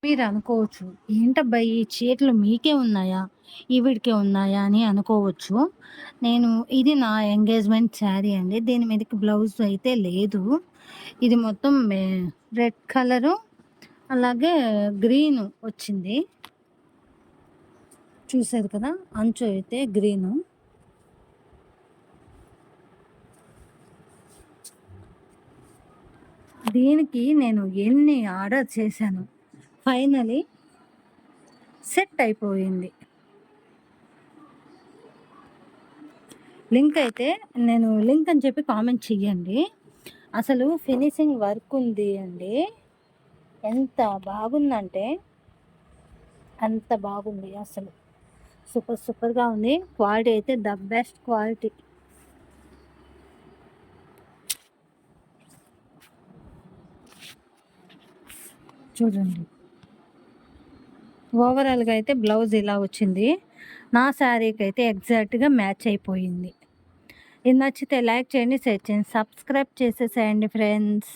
మీరు అనుకోవచ్చు, ఏంటబ్బా! ఈ చీరలు మీకే ఉన్నాయా? ఈవిడికే ఉన్నాయా? అని అనుకోవచ్చు. నేను ఇది నా ఎంగేజ్‌మెంట్ శారీ అండి. దీని మీదకి బ్లౌజ్ అయితే లేదు. ఇది మొత్తం రెడ్ కలరు, అలాగే గ్రీను వచ్చింది. చూసారు కదా! అంచు అయితే గ్రీను. దీనికి నేను ఎన్ని ఆర్డర్ చేశాను. ఫైనలీ సెట్ అయిపోయింది. లింక్ అయితే నేను లింక్ అని చెప్పి కామెంట్ చెయ్యండి. అసలు ఫినిషింగ్ వర్క్ ఉంది అండి. ఎంత బాగుందంటే అంత బాగుంది అసలు. సూపర్‌గా ఉంది. క్వాలిటీ అయితే ద బెస్ట్ క్వాలిటీ. చూడండి. ఓవరాల్‌గా అయితే బ్లౌజ్ ఇలా వచ్చింది. నా శారీకైతే ఎగ్జాక్ట్‌గా మ్యాచ్ అయిపోయింది. ఇది నచ్చితే లైక్ చేయండి, షేర్ చేయండి, సబ్స్క్రైబ్ చేసేసేయండి ఫ్రెండ్స్.